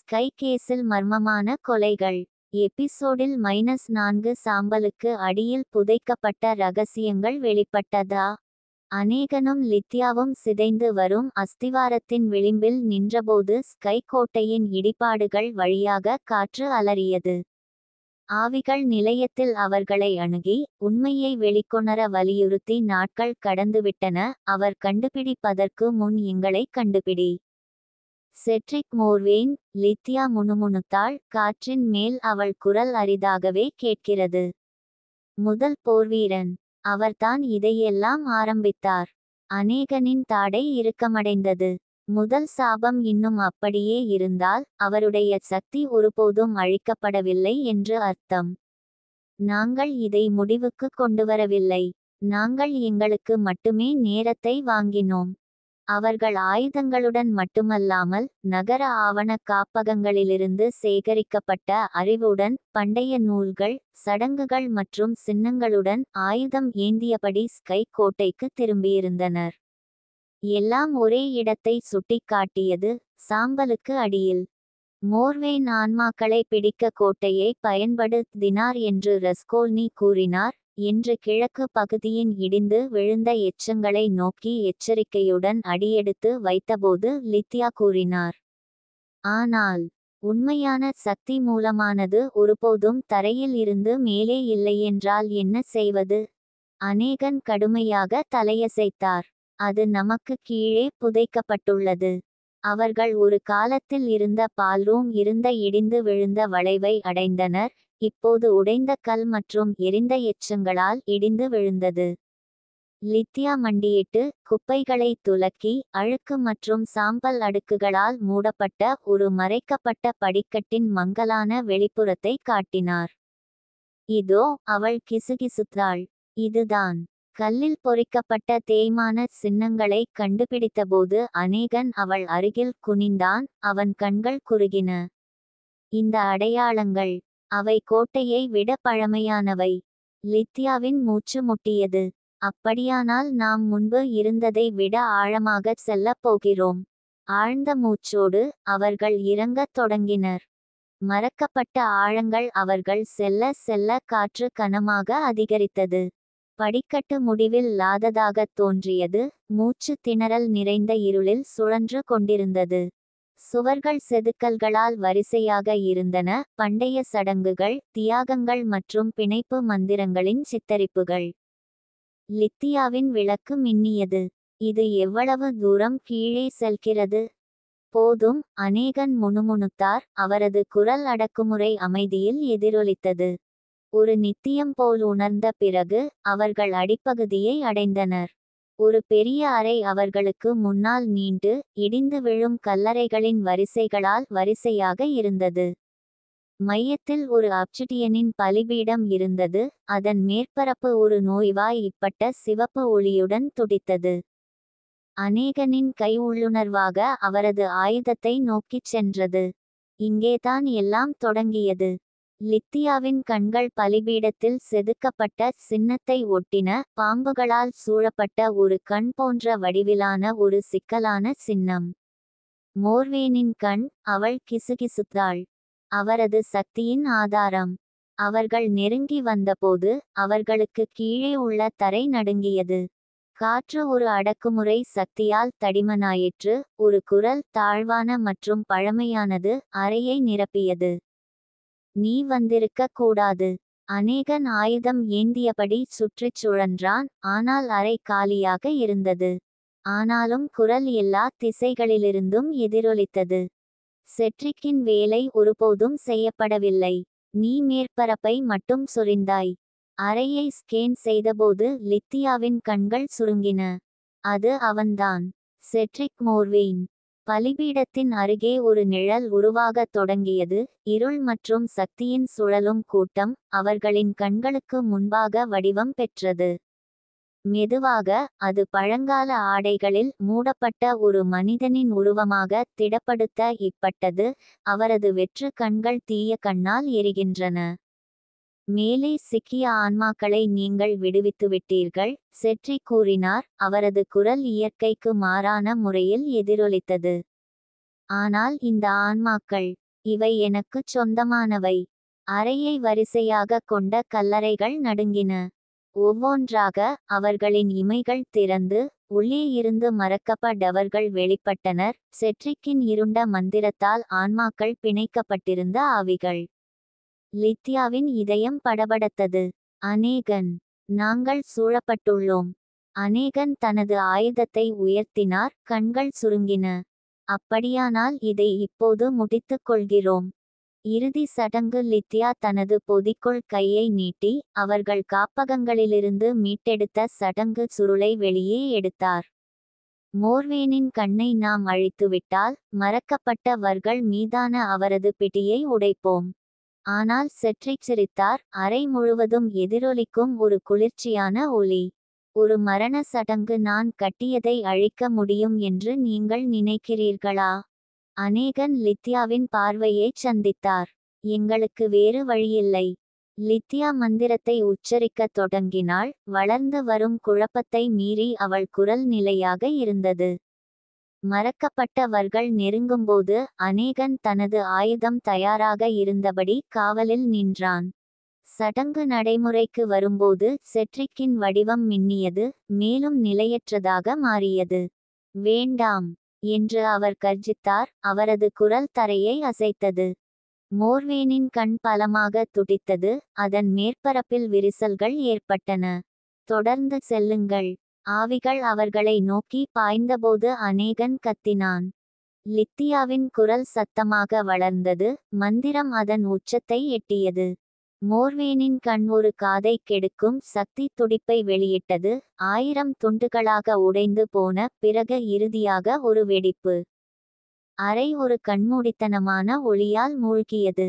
Sky கேஸில் மர்மமான கொலைகள். எபிசோடில் -4 சாம்பலுக்கு அடியில் புதைக்கப்பட்ட ரகசியங்கள் வெளிப்பட்டதா? அநேகனும் லித்யாவும் சிதைந்து வரும் அஸ்திவாரத்தின் விளிம்பில் நின்றபோது ஸ்கை கோட்டையின் இடிபாடுகள் வழியாக காற்று அலறியது. ஆவிகள் நிலையத்தில் அவர்களை அணுகி உண்மையை வெளிக்கொணர வலியுறுத்தி நாட்கள் கடந்துவிட்டன. அவர் கண்டுபிடிப்பதற்கு முன் எங்களை கண்டுபிடி. செட்ரிக் மோர்வேன். லித்யா முணுமுணுத்தாள். காற்றின் மேல் அவள் குரல் அரிதாகவே கேட்கிறது. முதல் போர்வீரன். அவர்தான் இதையெல்லாம் ஆரம்பித்தார். அநேகனின் தாடை இறுக்கமடைந்தது. முதல் சாபம் இன்னும் அப்படியே இருந்தால் அவருடைய சக்தி ஒருபோதும் அழிக்கப்படவில்லை என்று அர்த்தம். நாங்கள் இதை முடிவுக்கு கொண்டுவரவில்லை. நாங்கள் எங்களுக்கு மட்டுமே நேரத்தை வாங்கினோம். அவர்கள் ஆயுதங்களுடன் மட்டுமல்லாமல் நகர ஆவண காப்பகங்களிலிருந்து சேகரிக்கப்பட்ட அறிவுடன், பண்டைய நூல்கள், சடங்குகள் மற்றும் சின்னங்களுடன் ஆயுதம் ஏந்தியபடி ஸ்கை கோட்டைக்கு திரும்பியிருந்தனர். எல்லாம் ஒரே இடத்தை சுட்டிக்காட்டியது: சாம்பலுக்கு அடியில். மோர்வேன் ஆன்மாக்களை பிடிக்க கோட்டையை பயன்படுத்தினார் என்று ரஸ்கோல்னி கூறினார் என்று கிழக்கு பகுதியின் இடிந்து விழுந்த எச்சங்களை நோக்கி எச்சரிக்கையுடன் அடியெடுத்து வைத்தபோது லித்யா கூறினார். ஆனால் உண்மையான சக்தி மூலமானது ஒருபோதும் தரையில் இருந்து மேலே இல்லையென்றால் என்ன செய்வது? அநேகன் கடுமையாக தலையசைத்தார். அது நமக்கு கீழே புதைக்கப்பட்டுள்ளது. அவர்கள் ஒரு காலத்தில் இருந்த பால்ரூம் இருந்த இடிந்து விழுந்த வளைவை அடைந்தனர். இப்போது உடைந்த கல் மற்றும் எரிந்த எச்சங்களால் இடிந்து விழுந்தது. லித்யா மண்டியிட்டு குப்பைகளை துலக்கி அழுக்கு மற்றும் சாம்பல் அடுக்குகளால் மூடப்பட்ட ஒரு மறைக்கப்பட்ட படிக்கட்டின் மங்கலான வெளிப்புறத்தை காட்டினார். இதோ, அவள் கிசுகிசுத்தாள். இதுதான். கல்லில் பொறிக்கப்பட்ட தேய்மான சின்னங்களை கண்டுபிடித்தபோது அநேகன் அவள் அருகில் குனிந்தான். அவன் கண்கள் குறுகின. இந்த அடையாளங்கள். அவை கோட்டையை விட பழமையானவை. லித்யாவின் மூச்சு முட்டியது. அப்படியானால் நாம் முன்பு இருந்ததை விட ஆழமாக செல்லப் போகிறோம். ஆழ்ந்த மூச்சோடு அவர்கள் இறங்கத் தொடங்கினர். மறக்கப்பட்ட ஆழங்கள். அவர்கள் செல்ல செல்ல காற்று கனமாக அதிகரித்தது. படிக்கட்டு முடிவில் லாததாகத் தோன்றியது. மூச்சு திணறல் நிறைந்த இருளில் சுழன்று கொண்டிருந்தது. சுவர்கள் செதுக்கல்களால் வரிசையாக இருந்தன. பண்டைய சடங்குகள், தியாகங்கள் மற்றும் பிணைப்பு மந்திரங்களின் சித்தரிப்புகள். லித்தியாவின் விளக்கு மின்னியது. இது எவ்வளவு தூரம் கீழே செல்கிறது? போதும், அநேகன் முணுமுணுத்தார். அவரது குரல் அடக்குமுறை அமைதியில் எதிரொலித்தது. ஒரு நித்தியம் போல் உணர்ந்த பிறகு அவர்கள் அடிப்பகுதியை அடைந்தனர். ஒரு பெரிய அறை அவர்களுக்கு முன்னால் நீண்டு இடிந்து விழும் கல்லறைகளின் வரிசைகளால் வரிசையாக இருந்தது. மையத்தில் ஒரு அப்சிடியனின் பலிபீடம் இருந்தது. அதன் மேற்பரப்பு ஒரு நோய்வாய்ப்பட்ட சிவப்பு ஒளியுடன் துடித்தது. அநேகனின் கை உள்ளுணர்வாக அவரது ஆயுதத்தை நோக்கிச் சென்றது. இங்கேதான் எல்லாம் தொடங்கியது. லித்தியாவின் கண்கள் பலிபீடத்தில் செதுக்கப்பட்ட சின்னத்தை ஒட்டின. பாம்புகளால் சூழப்பட்ட ஒரு கண் போன்ற வடிவிலான ஒரு சிக்கலான சின்னம். மோர்வேனின் கண். அவள் கிசுகிசுத்தாள். அவரது சக்தியின் ஆதாரம். அவர்கள் நெருங்கி வந்தபோது அவர்களுக்கு கீழே உள்ள தரை நடுங்கியது. காற்று ஒரு அடக்குமுறை சக்தியால் தடிமனாயிற்று. ஒரு குரல், தாழ்வான மற்றும் பழமையானது, அறையை நிரப்பியது. நீ வந்திருக்க கூடாது. அநேகன் ஆயுதம் ஏந்தியபடி சுற்றிச் சுழன்றான். ஆனால் அறை காலியாக இருந்தது. ஆனாலும் குரல் எல்லா திசைகளிலிருந்தும் எதிரொலித்தது. செட்ரிக்கின் வேலை ஒருபோதும் செய்யப்படவில்லை. நீ மேற்பரப்பை மட்டும் சொரிந்தாய். அறையை ஸ்கேன் செய்தபோது லித்தியாவின் கண்கள் சுருங்கின. அது அவன்தான். செட்ரிக் மோர்வேன். பலிபீடத்தின் அருகே ஒரு நிழல் உருவாகத் தொடங்கியது. இருள் மற்றும் சக்தியின் சுழலும் கூட்டம் அவர்களின் கண்களுக்கு முன்பாக வடிவம் பெற்றது. மெதுவாக அது பழங்கால ஆடைகளில் மூடப்பட்ட ஒரு மனிதனின் உருவமாக திடப்படுத்தப்பட்டது. அவரது வெற்று கண்கள் தீய கண்ணால் எரிகின்றன. மேலே சிக்கிய ஆன்மாக்களை நீங்கள் விடுவித்துவிட்டீர்கள், செட்ரிக் கூறினார். அவரது குரல் இயற்கைக்கு மாறான முறையில் எதிரொலித்தது. ஆனால் இந்த ஆன்மாக்கள் இவை எனக்குச் சொந்தமானவை. அறையை வரிசையாக கொண்ட கல்லறைகள் நடுங்கின. ஒவ்வொன்றாக அவர்களின் இமைகள் திறந்து உள்ளே இருந்து மறக்கப்பட்டவர்கள் வெளிப்பட்டனர். செட்ரிக்கின் இருண்ட மந்திரத்தால் ஆன்மாக்கள் பிணைக்கப்பட்டிருந்த ஆவிகள். லித்யாவின் இதயம் படபடத்தது. அநேகன். நாங்கள் சூழப்பட்டுள்ளோம். அநேகன் தனது ஆயுதத்தை உயர்த்தினார். கண்கள் சுருங்கின. அப்படியானால் இதை இப்போது முடித்துக் கொள்கிறோம். இறுதி சடங்கு. லித்யா தனது பொதிக்குள் கையை நீட்டி அவர்கள் காப்பகங்களிலிருந்து மீட்டெடுத்த சடங்கு சுருளை வெளியே எடுத்தார். மோர்வேனின் கண்ணை நாம் அழித்துவிட்டால் மறக்கப்பட்டவர்கள் மீதான அவரது பிடியை உடைப்போம். ஆனால் செட்ரிக் சிரித்தார். அறை முழுவதும் எதிரொலிக்கும் ஒரு குளிர்ச்சியான ஒலி. ஒரு மரண சடங்கு நான் கட்டியதை அழிக்க முடியும் என்று நீங்கள் நினைக்கிறீர்களா? அநேகன் லித்யாவின் பார்வையைச் சந்தித்தார். எங்களுக்கு வேறு வழியில்லை. லித்யா மந்திரத்தை உச்சரிக்கத் தொடங்கினாள். வளர்ந்து வரும் குழப்பத்தை மீறி அவள் குரல் நிலையாக இருந்தது. மறக்கப்பட்டவர்கள் நெருங்கும்போது அநேகன் தனது ஆயுதம் தயாராக இருந்தபடி காவலில் நின்றான். சடங்கு நடைமுறைக்கு வரும்போது செட்ரிக்கின் வடிவம் மின்னியது. மேலும் நிலையற்றதாக மாறியது. வேண்டாம் என்று அவர் கர்ஜித்தார். அவரது குரல் தரையை அசைத்தது. மோர்வேனின் கண் பலமாக துடித்தது. அதன் மேற்பரப்பில் விரிசல்கள் ஏற்பட்டன. தொடர்ந்து செல்லுங்கள். ஆவிகள் அவர்களை நோக்கி பாய்ந்தபோது அநேகன் கத்தினான். லித்தியாவின் குரல் சத்தமாக வளர்ந்தது. மந்திரம் அதன் உச்சத்தை எட்டியது. மோர்வேனின் கண் ஒரு காதை கெடுக்கும் சக்தி துடிப்பை வெளியிட்டது. 1000 துண்டுகளாக உடைந்து போன பிறகு இறுதியாக ஒரு வெடிப்பு. அறை ஒரு கண்மூடித்தனமான ஒளியால் மூழ்கியது.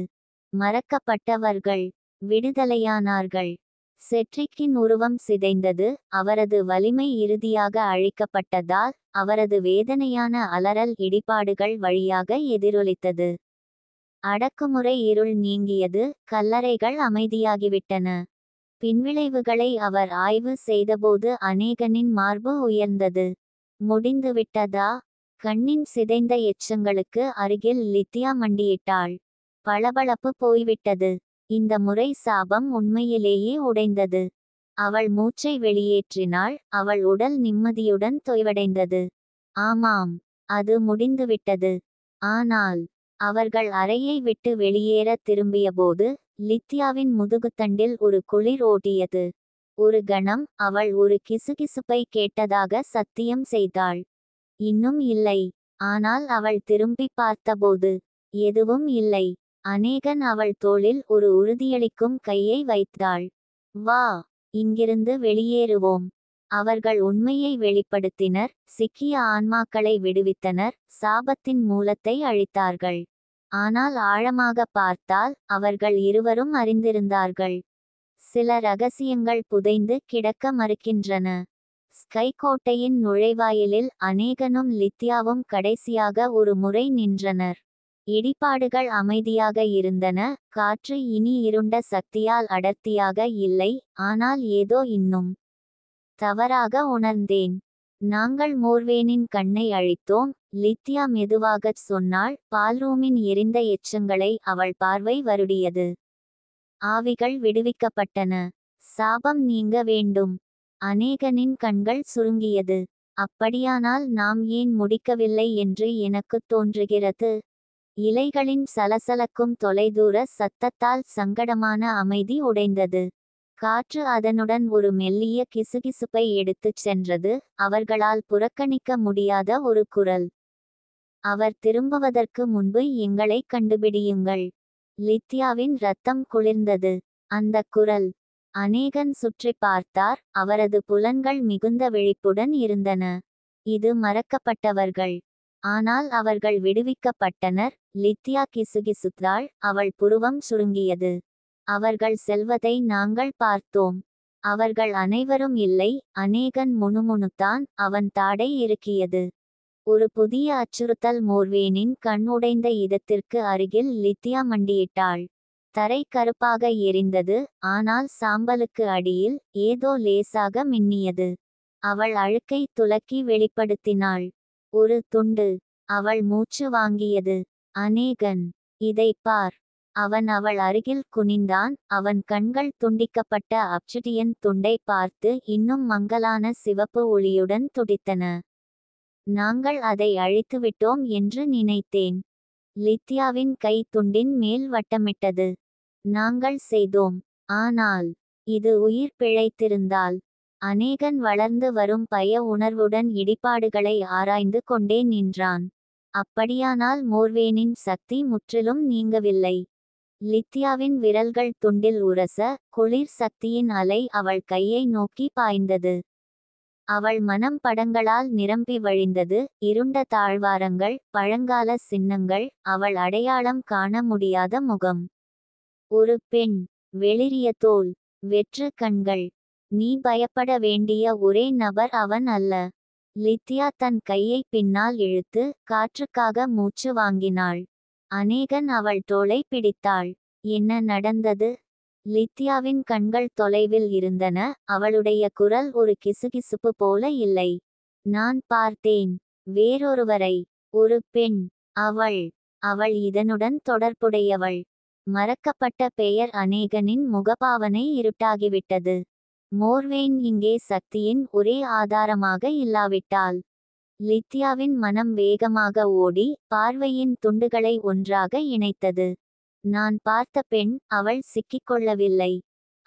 மறக்கப்பட்டவர்கள் விடுதலையானார்கள். செட்ரிக்கின் உருவம் சிதைந்தது. அவரது வலிமை இறுதியாக அழிக்கப்பட்டதால் அவரது வேதனையான அலறல் இடிபாடுகள் வழியாக எதிரொலித்தது. அடக்குமுறை இருள் நீங்கியது. கல்லறைகள் அமைதியாகிவிட்டன. பின்விளைவுகளை அவர் ஆய்வு செய்தபோது அநேகனின் மார்பு உயர்ந்தது. முடிந்துவிட்டதா? கண்ணின் சிதைந்த எச்சங்களுக்கு அருகில் லித்யா மண்டியிட்டாள். பளபளப்பு போய்விட்டது. இந்த முறை சாபம் உண்மையிலேயே உடைந்தது. அவள் மூச்சை வெளியேற்றினாள். அவள் உடல் நிம்மதியுடன் தொய்வடைந்தது. ஆமாம், அது முடிந்துவிட்டது. ஆனால் அவர்கள் அறையை விட்டு வெளியேற திரும்பியபோது லித்யாவின் முதுகுத்தண்டில் ஒரு குளிர் ஓட்டியது. ஒரு கணம் அவள் ஒரு கிசுகிசுப்பை கேட்டதாக சத்தியம் செய்தாள். இன்னும் இல்லை. ஆனால் அவள் திரும்பி பார்த்தபோது எதுவும் இல்லை. அநேகன் அவள் தோளில் ஒரு உறுதியளிக்கும் கையை வைத்தாள். வா, இங்கிருந்து வெளியேறுவோம். அவர்கள் உண்மையை வெளிப்படுத்தினர். சிக்கிய ஆன்மாக்களை விடுவித்தனர். சாபத்தின் மூலத்தை அழித்தார்கள். ஆனால் ஆழமாக பார்த்தால் அவர்கள் இருவரும் அறிந்திருந்தார்கள். சில ரகசியங்கள் புதைந்து கிடக்க மறுக்கின்றன. ஸ்கை கோட்டையின் நுழைவாயிலில் அநேகனும் லித்யாவும் கடைசியாக ஒரு முறை நின்றனர். இடிபாடுகள் அமைதியாக இருந்தன. காற்று இனி இருண்ட சக்தியால் அடர்த்தியாக இல்லை. ஆனால் ஏதோ இன்னும் தவறாக உணர்ந்தேன். நாங்கள் மோர்வேனின் கண்ணை அழித்தோம். லித்யா மெதுவாகச் சொன்னாள். பால்ரூமின் எரிந்த எச்சங்களை அவள் பார்வை வருடியது. ஆவிகள் விடுவிக்கப்பட்டன. சாபம் நீங்க வேண்டும். அநேகனின் கண்கள் சுருங்கியது. அப்படியானால் நாம் ஏன் முடிக்கவில்லை என்று எனக்குத் தோன்றுகிறது. இலைகளின் சலசலக்கும் தொலைதூர சத்தத்தால் சங்கடமான அமைதி உடைந்தது. காற்று அதனுடன் ஒரு மெல்லிய கிசுகிசுப்பை எடுத்துச் சென்றது. அவர்களால் புறக்கணிக்க முடியாத ஒரு குரல். அவர் திரும்புவதற்கு முன்பு எங்களை கண்டுபிடியுங்கள். லித்யாவின் இரத்தம் குளிர்ந்தது. அந்த குரல். அநேகன் சுற்றி பார்த்தார். அவரது புலன்கள் மிகுந்த விழிப்புடன் இருந்தன. இது மறக்கப்பட்டவர்கள். ஆனால் அவர்கள் விடுவிக்கப்பட்டனர். லித்யா கிசுகிசுத்தாள். அவள் புருவம் சுருங்கியது. அவர்கள் செல்வதை நாங்கள் பார்த்தோம். அவர்கள் அனைவரும் இல்லை. அநேகன் முணுமுணுத்தான். அவன் தாடை இறுக்கியது. ஒரு புதிய அச்சுறுத்தல். மோர்வேனின் கண் உடைந்த இடத்திற்கு அருகில் லித்யா மண்டியிட்டாள். தரை கருப்பாக எரிந்தது. ஆனால் சாம்பலுக்கு அடியில் ஏதோ லேசாக மின்னியது. அவள் அழுக்கை துலக்கி வெளிப்படுத்தினாள். ஒரு துண்டு. அவள் மூச்சு வாங்கியது. அநேகன். இதைப் பார். அவன் அவள் அருகில் குனிந்தான். அவன் கண்கள் துண்டிக்கப்பட்ட அப்சிடியன் துண்டை பார்த்து இன்னும் மங்கலான சிவப்பு ஒளியுடன் துடித்தன. நாங்கள் அதை அழித்துவிட்டோம் என்று நினைத்தேன். லித்யாவின் கை துண்டின் மேல் வட்டமிட்டது. நாங்கள் செய்தோம். ஆனால் இது உயிர் பிழைத்திருந்தால். அநேகன் வளர்ந்து வரும் பய உணர்வுடன் இடிபாடுகளை ஆராய்ந்து கொண்டே நின்றான். அப்படியானால் மோர்வேனின் சக்தி முற்றிலும் நீங்கவில்லை. லித்யாவின் விரல்கள் துண்டில் உரச, குளிர் சக்தியின் அலை அவள் கையை நோக்கி பாய்ந்தது. அவள் மனம் படங்களால் நிரம்பி வழிந்தது. இருண்ட தாழ்வாரங்கள், பழங்கால சின்னங்கள், அவள் அடையாளம் காண முடியாத முகம். ஒரு பெண், வெளிரிய தோல், வெற்று கண்கள். நீ பயப்பட வேண்டிய ஒரே நபர் அவன் அல்ல. லித்யா தன் கையை பின்னால் இழுத்து காற்றுக்காக மூச்சு வாங்கினாள். அநேகன் அவள் தோளை பிடித்தாள். என்ன நடந்தது? லித்யாவின் கண்கள் தொலைவில் இருந்தன. அவளுடைய குரல் ஒரு கிசுகிசுப்பு போல இல்லை. நான் பார்த்தேன். வேறொருவரை. ஒரு பெண். அவள். அவள் இதனுடன் தொடர்புடையவள். மறக்கப்பட்ட பெயர். அநேகனின் முகபாவனை இருட்டாகிவிட்டது. மோர்வேன் இங்கே சக்தியின் ஒரே ஆதாரமாக இல்லாவிட்டால். லித்யாவின் மனம் வேகமாக ஓடி, பார்வையின் துண்டுகளை ஒன்றாக இணைத்தது. நான் பார்த்த பெண். அவள் சிக்கிக்கொள்ளவில்லை.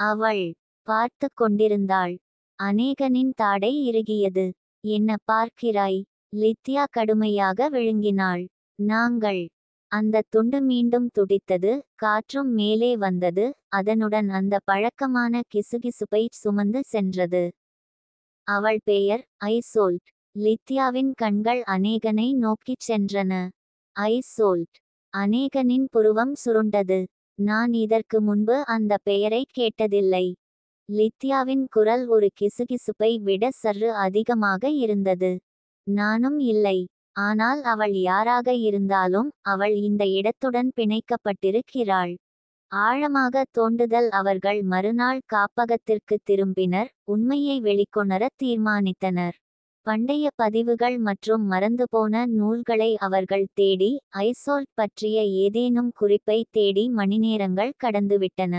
அவள் பார்த்து கொண்டிருந்தாள். அநேகனின் தாடை இறுகியது. என்ன பார்க்கிறாய்? லித்யா கடுமையாக விழுங்கினாள். நாங்கள். அந்த துண்டு மீண்டும் துடித்தது. காற்றும் மேலே வந்தது. அதனுடன் அந்த பழக்கமான கிசுகிசுப்பை சுமந்து சென்றது. அவள் பெயர் ஐசோல்ட். லித்யாவின் கண்கள் அநேகனை நோக்கிச் சென்றன. ஐசோல்ட். அநேகனின் புருவம் சுருண்டது. நான் இதற்கு முன்பு அந்த பெயரை கேட்டதில்லை. லித்யாவின் குரல் ஒரு கிசுகிசுப்பை விட சற்று அதிகமாக இருந்தது. நானும் இல்லை. ஆனால் அவள் யாராக இருந்தாலும் அவள் இந்த இடத்துடன் பிணைக்கப்பட்டிருக்கிறாள். ஆழமாக தோண்டுதல். அவர்கள் மறுநாள் காப்பகத்திற்கு திரும்பினர். உண்மையை வெளிக்கொணர தீர்மானித்தனர். பண்டைய பதிவுகள் மற்றும் மறந்துபோன நூல்களை அவர்கள் தேடி, ஐசோல்ட் பற்றிய ஏதேனும் குறிப்பை தேடி மணிநேரங்கள் கடந்துவிட்டன.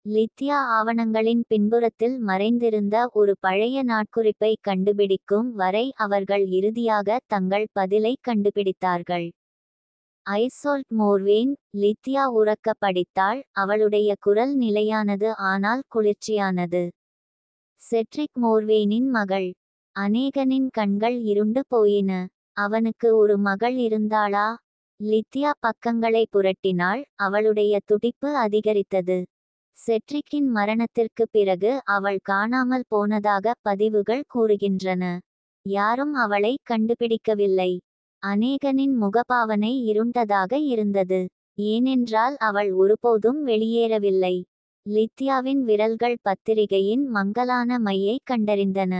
லித்யா ஆவணங்களின் பின்புறத்தில் மறைந்திருந்த ஒரு பழைய நாட்குறிப்பை கண்டுபிடிக்கும் வரை அவர்கள் இறுதியாக தங்கள் பதிலை கண்டுபிடித்தார்கள். ஐசோல்ட் மோர்வேன். லித்யா உரக்க படித்தாள். அவளுடைய குரல் நிலையானது ஆனால் குளிர்ச்சியானது. செட்ரிக் மோர்வேனின் மகள். அநேகனின் கண்கள் இருண்டு போயின. அவனுக்கு ஒரு மகள் இருந்தாளா? லித்யா பக்கங்களை புரட்டினாள். அவளுடைய துடிப்பு அதிகரித்தது. செட்ரிக்கின் மரணத்திற்கு பிறகு அவள் காணாமல் போனதாக பதிவுகள் கூறுகின்றன. யாரும் அவளை கண்டுபிடிக்கவில்லை. அநேகனின் முகபாவனை இருண்டதாக இருந்தது. ஏனென்றால் அவள் ஒருபோதும் வெளியேறவில்லை. லித்யாவின் விரல்கள் பத்திரிகையின் மங்கலான மையை கண்டறிந்தன.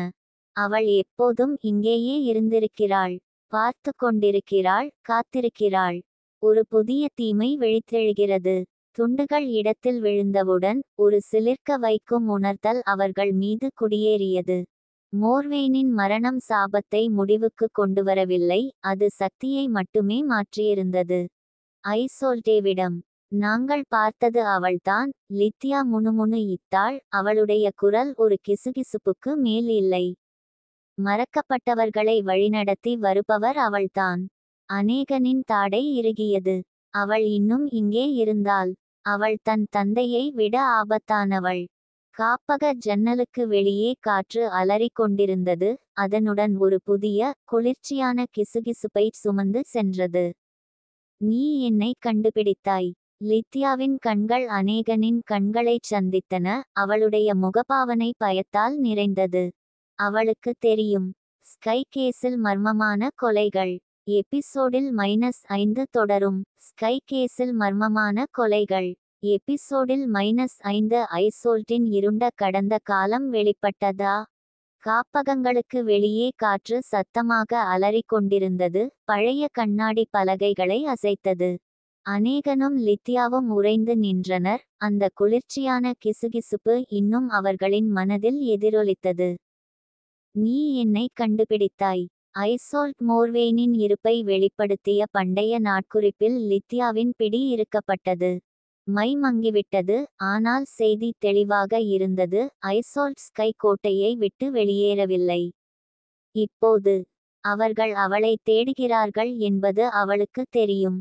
அவள் எப்போதும் இங்கேயே இருந்திருக்கிறாள். பார்த்து கொண்டிருக்கிறாள். காத்திருக்கிறாள். ஒரு புதிய தீமை விழித்தெழுகிறது. துண்டுகள் இடத்தில் விழுந்தவுடன் ஒரு சிலிர்க்க வைக்கும் உணர்தல் அவர்கள் மீது குடியேறியது. மோர்வேனின் மரணம் சாபத்தை முடிவுக்கு கொண்டுவரவில்லை. அது சக்தியை மட்டுமே மாற்றியிருந்தது. ஐசோல்டேவிடம். நாங்கள் பார்த்தது அவள்தான். லித்யா முணுமுணு இத்தாள். அவளுடைய குரல் ஒரு கிசுகிசுப்புக்கு மேல் இல்லை. மறக்கப்பட்டவர்களை வழிநடத்தி வருபவர் அவள்தான். அநேகனின் தாடை இறுகியது. அவள் இன்னும் இங்கே இருந்தாள். அவள் தன் தந்தையை விட ஆபத்தானவள். காப்பக ஜன்னலுக்கு வெளியே காற்று அலறிக் கொண்டிருந்தது. அதனுடன் ஒரு புதிய, குளிர்ச்சியான கிசுகிசுப்பை சுமந்து சென்றது. நீ என்னை கண்டுபிடித்தாய். லித்யாவின் கண்கள் அநேகனின் கண்களைச் சந்தித்தன. அவளுடைய முகபாவனை பயத்தால் நிறைந்தது. அவளுக்கு தெரியும். ஸ்கை கேஸில் மர்மமான கொலைகள். எபிசோடில் -5 தொடரும். ஸ்கை கேஸில் மர்மமான கொலைகள். எபிசோடில் -5 ஐசோல்ட்டின் இருண்ட கடந்த காலம் வெளிப்பட்டதா? காப்பகங்களுக்கு வெளியே காற்று சத்தமாக அலறிக் கொண்டிருந்தது. பழைய கண்ணாடி பலகைகளை அசைத்தது. அநேகனும் லித்யாவும் உறைந்து நின்றனர். அந்த குளிர்ச்சியான கிசுகிசுப்பு இன்னும் அவர்களின் மனதில் எதிரொலித்தது. நீ என்னை கண்டுபிடித்தாய். ஐசோல்ட் மோர்வேனின் இருப்பை வெளிப்படுத்திய பண்டைய நாட்குறிப்பில் லித்யாவின் பிடி இறுக்கப்பட்டது. மை மங்கிவிட்டது, ஆனால் செய்தி தெளிவாக இருந்தது. ஐசோல்ட் ஸ்கை கோட்டையை விட்டு வெளியேறவில்லை. இப்போது அவர்கள் அவளை தேடுகிறார்கள் என்பது அவளுக்கு தெரியும்.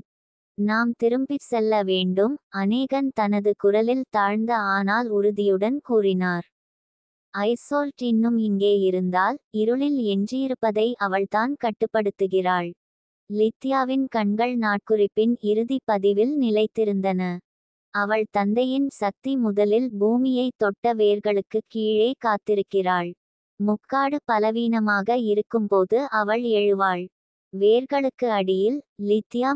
நாம் திரும்பிச் செல்ல வேண்டும், அநேகன் தனது குரலில் தாழ்ந்த ஆனால் உறுதியுடன் கூறினார். ஐசோல்ட் இன்னும் இங்கே இருந்தால், இருளில் எஞ்சியிருப்பதை அவள்தான் கட்டுப்படுத்துகிறாள். லித்யாவின் கண்கள் நாட்குறிப்பின் இறுதி பதிவில் நிலைத்திருந்தன. அவள் தந்தையின் சக்தி முதலில் பூமியை தொட்ட வேர்களுக்கு கீழே காத்திருக்கிறாள். முக்காடு பலவீனமாக இருக்கும்போது அவள் எழுவாள். வேர்களுக்கு அடியில் லித்யா